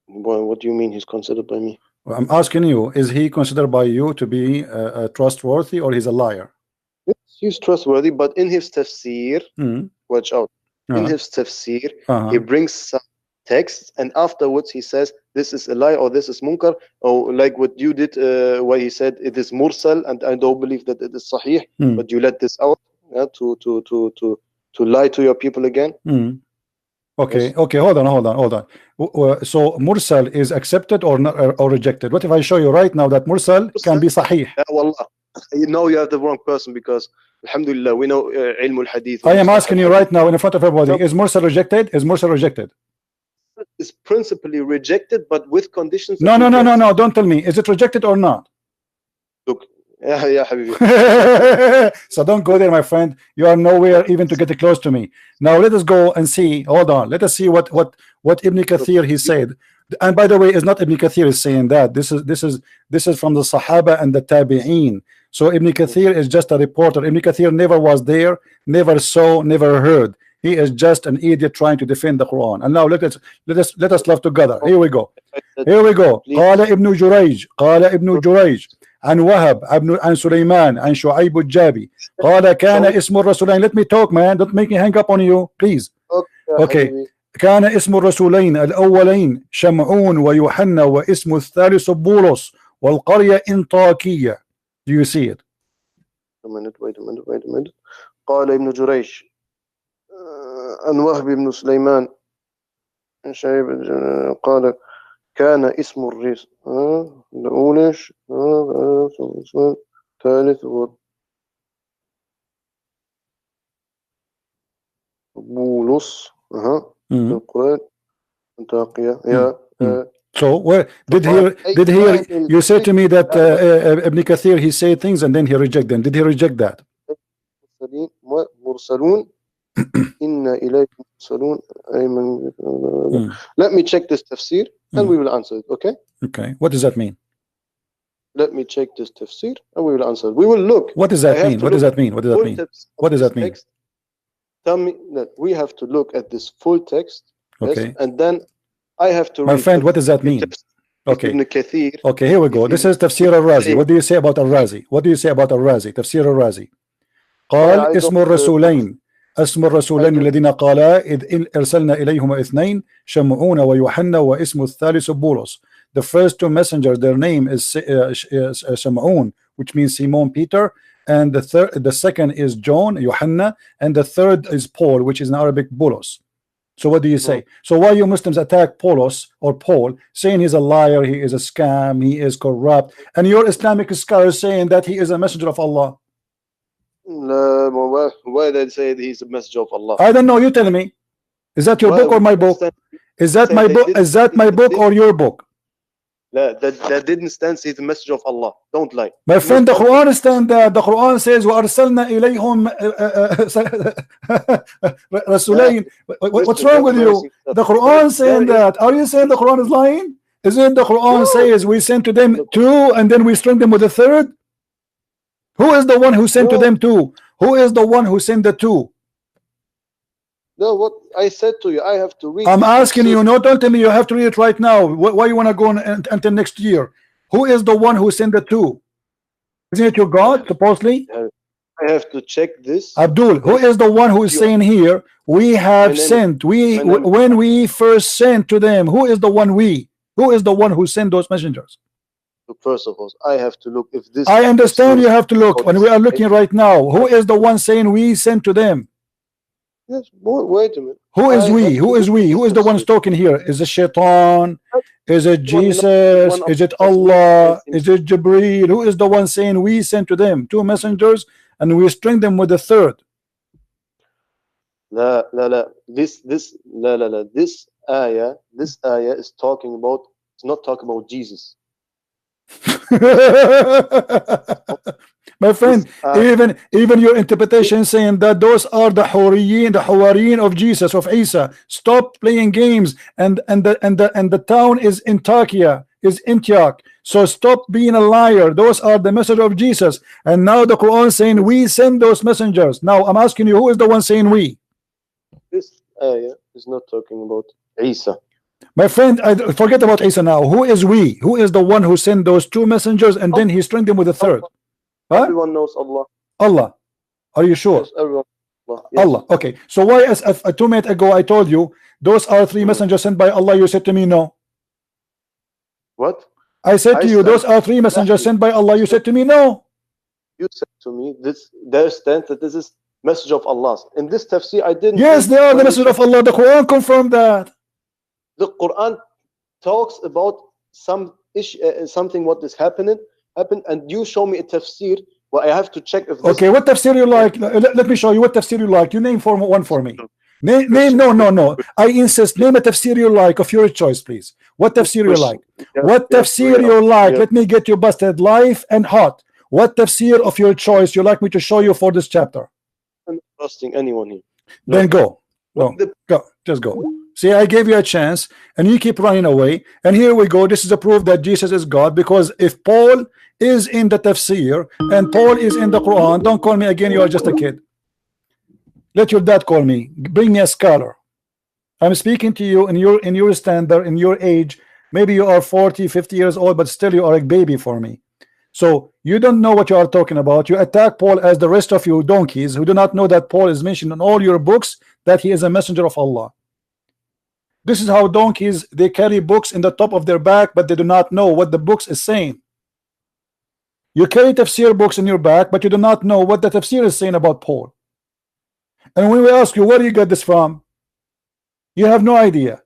Well, what do you mean he's considered by me? Well, I'm asking you, is he considered by you to be trustworthy, or he's a liar? Yes, he's trustworthy, but in his tafsir, watch out. In his tafsir, he brings some texts, and afterwards he says this is a lie, or this is munkar, or like what you did, where he said it is mursal, and I don't believe that it is sahih, but you let this out to lie to your people again. Okay, Yes. okay, hold on. So mursal is accepted or not, or rejected? What if I show you right now that mursal can be sahih? Wallah. You know you have the wrong person, because alhamdulillah we know ilm al-hadith. I am asking you right now in front of everybody, is mursal rejected? Is mursal rejected? Is principally rejected, but with conditions. No, don't tell me, is it rejected or not? Look, yeah, habibi. So don't go there, my friend. You are nowhere even to get close to me. Now let us go and see. Hold on, let us see what Ibn Kathir he said. And by the way, it's not Ibn Kathir is saying that. This is from the Sahaba and the Tabi'een. So Ibn Kathir is just a reporter. Ibn Kathir never was there, never saw, never heard. He is just an idiot trying to defend the Quran. And now let us love together. Here we go. قال ابن جريج عن وهب عن سليمان عن شعيب الجابي قال كان اسم الرسولين. Let me talk, man. Don't make me hang up on you, please. Okay. كان اسم الرسولين الأولين شمعون ويوحنا واسم الثالث بولس والقرية انطاكية. Do you see it? Wait a minute. قال ابن جريج عن وهب بن سليمان عن شعيب قال كان اسم الرئيس الأولش ثالث بولس القرآن انطاكية. So where did he you said to me that Ibn Kathir he said things and then he reject them. Did he reject that? مرسلون إن إليكم مرسلون. Let me check this tafsir and we will answer it. Okay, what does that mean? Let me check this tafsir and we will answer it. We will look. What does that mean? What does that mean? What does that mean? Tell me that we have to look at this full text. Okay. Yes, and then I have to my friend, what does that mean? Okay, here we go. This is Tafsir al-Razi. What do you say about al-Razi? Tafsir al-Razi. قال اسم الرسولين الذين قالا إذ أرسلنا إليهما اثنين شمعون ويوحنا واسم الثالث بولس. The first two messengers, their name is Shamaun, which means Simon Peter, and the second is John, Yohanna, and the third is Paul, which is in Arabic Boulos. So what do you say? So why you Muslims attack Paulos or Paul, saying he's a liar, he is a scam, he is corrupt, and your Islamic scholars saying that he is a messenger of Allah? Why they say he's a messenger of Allah? I don't know. You tell me. Is that your book or my book? Is that my book? Is that my book or your book? That didn't stand. He's the messenger of Allah. Don't lie. My friend, the Quran stand that. The Quran says وَأَرْسَلْنَا إِلَيْهُمْ رَسُولَيْن. What's wrong with you? The Quran saying that. Are you saying the Quran is lying? Isn't the Quran says we sent to them two and then we string them with a third? Who is the one who sent to them two? Who is the one who sent the two? No, what I said to you, I have to read. I'm asking you, no, don't tell me you have to read it right now. Why you want to go until next year? Who is the one who sent the two? Isn't it your God, supposedly? I have to check this. Abdul, who is the one who is saying here, we have sent, when we first sent to them, who is the one we? Who is the one who sent those messengers? First of all, I have to look if this. I understand you have to look, and we are looking right now. Who is the one saying we sent to them? Yes, wait a minute. Who is we? Who is we? Who is the one talking here? Is it Shaitan? Is it Jesus? Is it Allah? Is it Jibreel? Who is the one saying we sent to them two messengers and we string them with a third? La. This ayah is talking about. It's not talking about Jesus. My friend, even your interpretation saying that those are the Hawariyin of Jesus, of Isa. Stop playing games, and the town is Antioch. So stop being a liar. Those are the message of Jesus, and now the Quran saying we send those messengers. Now I'm asking you, who is the one saying we? This ayah is not talking about Isa. My friend, I forget about Isa now. Who is we? Who is the one who sent those two messengers and then he stringed them with a third? Huh? Everyone knows Allah. Allah. Are you sure? Yes, everyone. Allah. Yes. Allah. Okay. So why, as 2 minutes ago, I told you those are three messengers sent by Allah, you said to me no. What? I said to you, those are three messengers sent by Allah. You said to me no. You said to me, their stance that this is message of Allah. In this tafsir, I didn't. Yes, they are the message of Allah. The Quran confirmed that. The Quran talks about some issue, something what is happened, and you show me a tafsir. Well, I have to check if. This okay, what tafsir you like? Let me show you what tafsir you like. You name one for me. Name. No. I insist. Name a tafsir you like of your choice, please. What tafsir you like? What tafsir you like? Let me get you busted live and hot. What tafsir of your choice you like me to show you for this chapter? I'm not trusting anyone here. Then go. Go. Just go. See, I gave you a chance and you keep running away. And here we go. This is a proof that Jesus is God, because if Paul is in the tafsir and Paul is in the Quran, don't call me again. You are just a kid. Let your dad call me. Bring me a scholar. I'm speaking to you in your standard, in your age. Maybe you are 40, 50 years old, but still you are a baby for me. So you don't know what you are talking about. You attack Paul as the rest of you donkeys who do not know that Paul is mentioned in all your books, that he is a messenger of Allah. This is how donkeys, they carry books in the top of their back, but they do not know what the books is saying. You carry tafsir books in your back, but you do not know what the tafsir is saying about Paul. And when we ask you, where do you get this from? You have no idea.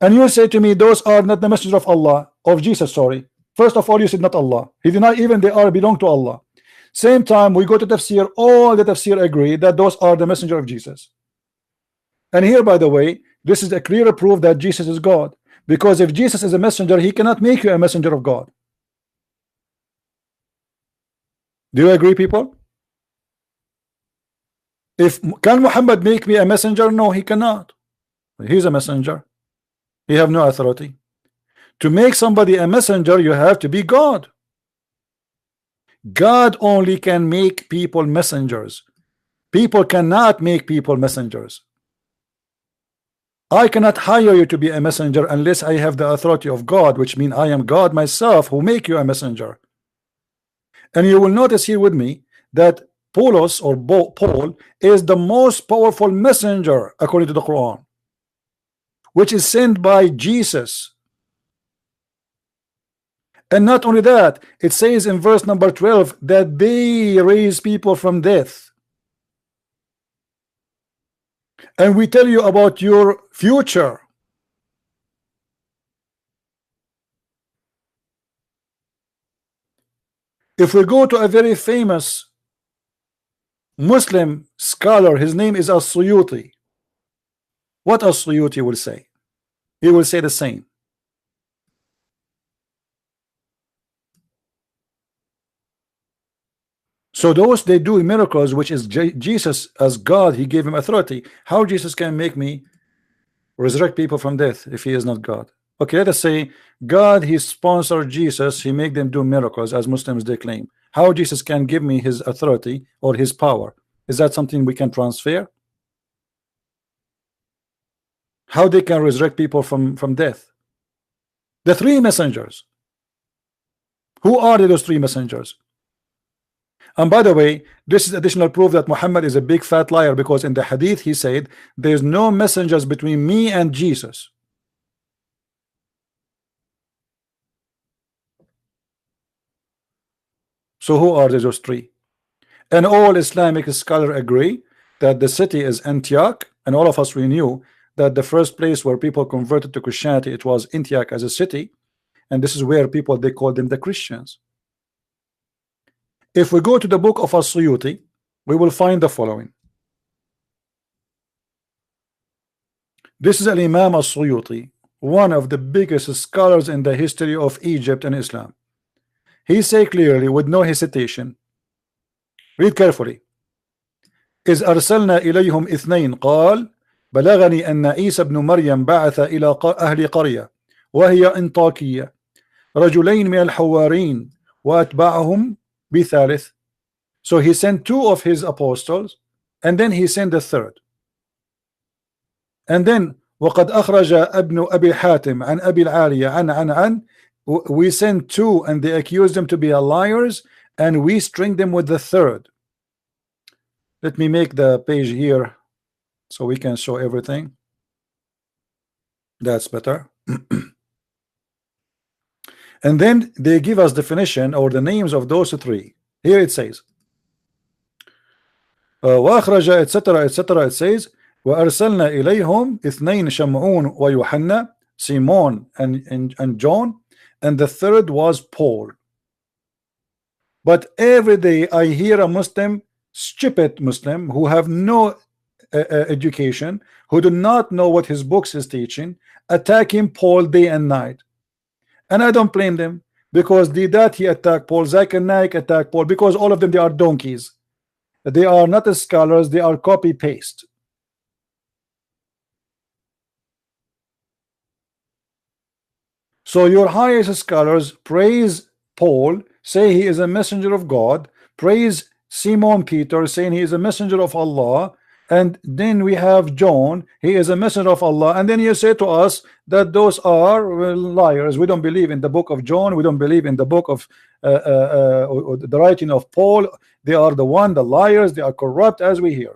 And you say to me, those are not the messenger of Allah, of Jesus, sorry. First of all, you said not Allah. He did not even they are belong to Allah. Same time, we go to tafsir, all the tafsir agree that those are the messenger of Jesus. And here, by the way, this is a clear proof that Jesus is God. Because if Jesus is a messenger, he cannot make you a messenger of God. Do you agree, people? Can Muhammad make me a messenger? No, he cannot. He's a messenger. He have no authority. To make somebody a messenger, you have to be God. God only can make people messengers. People cannot make people messengers. I cannot hire you to be a messenger unless I have the authority of God, which means I am God myself who make you a messenger. And you will notice here with me that Paul is the most powerful messenger according to the Quran, which is sent by Jesus. And not only that, it says in verse number 12 that they raise people from death. And we tell you about your future. If we go to a very famous Muslim scholar, his name is al-Suyuti. What al-Suyuti will say? He will say the same. So those they do miracles, which is Jesus as God, he gave him authority. How Jesus can make me resurrect people from death if he is not God? Okay, let us say God, he sponsored Jesus, he make them do miracles as Muslims they claim. How Jesus can give me his authority or his power? Is that something we can transfer? How they can resurrect people from death? The three messengers. Who are those three messengers? And by the way, this is additional proof that Muhammad is a big fat liar, because in the hadith he said there's no messengers between me and Jesus. So who are those three? And all Islamic scholars agree that the city is Antioch, and all of us, we knew that the first place where people converted to Christianity, it was Antioch as a city, and this is where people, they call them the Christians. If we go to the book of al-Suyuti, we will find the following. This is al-Imam al-Suyuti, one of the biggest scholars in the history of Egypt and Islam. He say clearly with no hesitation, read carefully, إذ أرسلنا إليهم اثنين قال بلغني أن عيسى بن مريم بعث إلى أهل قرية وهي أنطاكية رجلين من الحوارين وأتبعهم بثالث. So he sent two of his apostles and then he sent the third. And then وقد أخرج ابن أبي حاتم عن أبي العالية عن we sent two and they accused them to be liars and we string them with the third. Let me make the page here so we can show everything. That's better. And then they give us definition or the names of those three. Here it says وأخرج etc etc it says وأرسلنا إليهم اثنين شمعون ويوحنا Simon and John, and the third was Paul. But every day I hear a Muslim, stupid Muslim, who have no education, who do not know what his books is teaching, attacking Paul day and night. And I don't blame them, because that he attacked Paul, Zakir Naik attacked Paul, because all of them, they are donkeys. They are not as scholars, they are copy paste. So your highest scholars praise Paul, say he is a messenger of God, praise Simon Peter, saying he is a messenger of Allah, and then we have John, he is a messenger of Allah, and then you say to us that those are liars. We don't believe in the book of John, we don't believe in the book of the writing of Paul. They are the liars, they are corrupt, as we hear.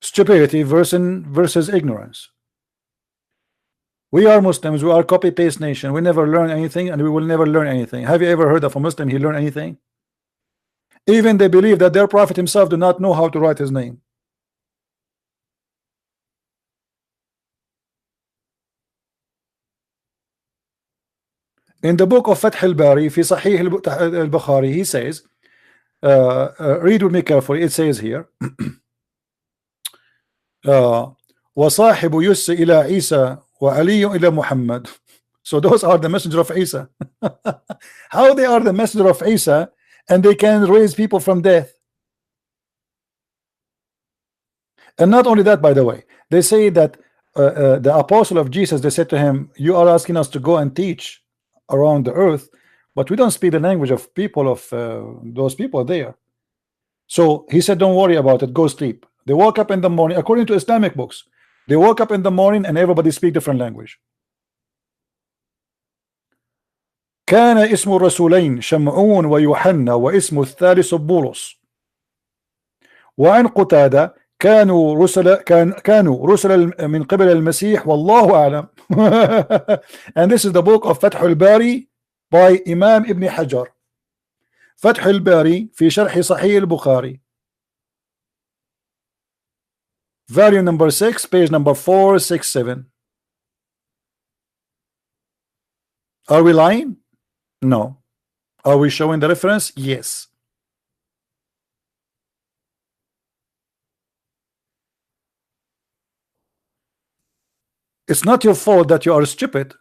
Stupidity versus ignorance. We are Muslims, we are copy-paste nation. We never learn anything, and we will never learn anything. Have you ever heard of a Muslim he learned anything? Even they believe that their prophet himself do not know how to write his name. In the book of Fath al-Bari, في Sahih al-Bukhari, he says, read with me carefully, it says here, وصاحب يس إلى عيسى وعلي إلى محمد. So those are the messenger of Isa. How they are the messenger of Isa and they can raise people from death? And not only that, by the way, they say that the apostle of Jesus, they said to him, you are asking us to go and teach around the earth, but we don't speak the language of people of those people there. So he said, don't worry about it, go sleep. They woke up in the morning, according to Islamic books, they woke up in the morning and everybody speak different language. كان اسم الرسولين شمعون ويوحنا واسم الثالث بولس. وعن قتادة كانوا رسل من قبل المسيح والله أعلم. And this is the book of Fath al-Bari by Imam Ibn Hajar. Fath al-Bari في شرح صحيح البخاري, volume number 6, page number 467. Are we lying? No. Are we showing the reference? Yes. It's not your fault that you are stupid,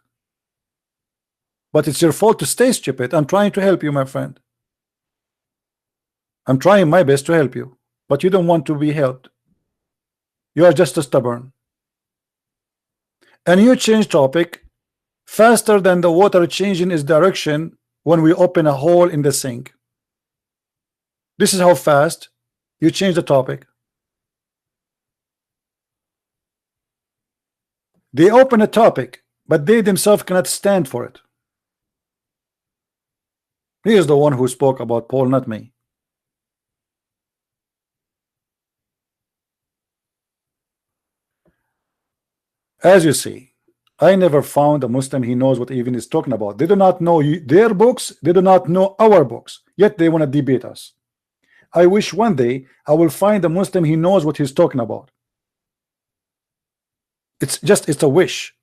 but it's your fault to stay stupid. I'm trying to help you, my friend. I'm trying my best to help you, but you don't want to be helped. You are just stubborn. And you change topic faster than the water changing its direction when we open a hole in the sink. This is how fast you change the topic. They open a topic, but they themselves cannot stand for it. He is the one who spoke about Paul, not me. As you see, I never found a Muslim he knows what even is talking about. They do not know their books, they do not know our books, yet they want to debate us. I wish one day I will find a Muslim he knows what he's talking about. It's a wish.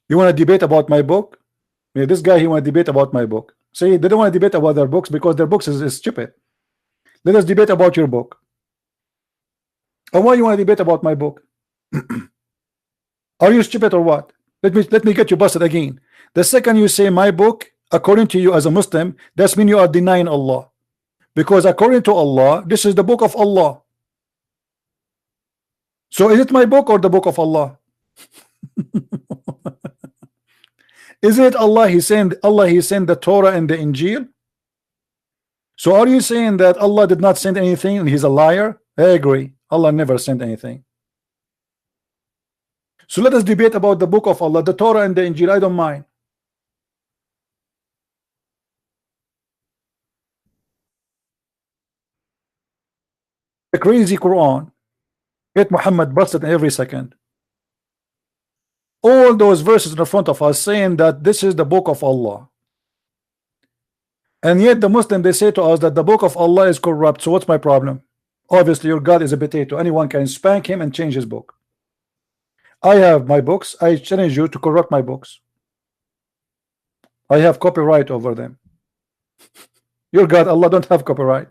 You want to debate about my book? Yeah, this guy, he want to debate about my book. See, they don't want to debate about their books because their books is stupid. Let us debate about your book. And why you want to debate about my book? Are you stupid or what? Let me get you busted again. The second you say my book, according to you as a Muslim, that means you are denying Allah. Because according to Allah, this is the book of Allah. So is it my book or the book of Allah? Isn't it Allah? He sent the Torah and the Injil. So are you saying that Allah did not send anything and he's a liar? I agree. Allah never sent anything. So let us debate about the book of Allah, the Torah and the Injil. I don't mind. The crazy Quran. Get Muhammad busted every second. all those verses in front of us saying that this is the book of Allah. And yet the Muslim, they say to us that the book of Allah is corrupt. So what's my problem? Obviously your God is a potato. Anyone can spank him and change his book. I have my books. I challenge you to corrupt my books. I have copyright over them. Your God, Allah, don't have copyright.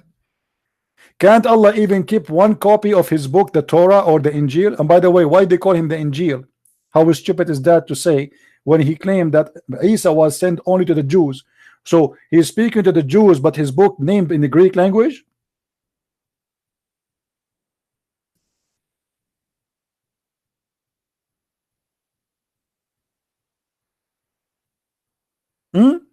Can't Allah even keep one copy of his book, the Torah or the Injil? And by the way, why they call him the Injil? How stupid is that to say when he claimed that Isa was sent only to the Jews? So he's speaking to the Jews, but his book named in the Greek language. Hmm?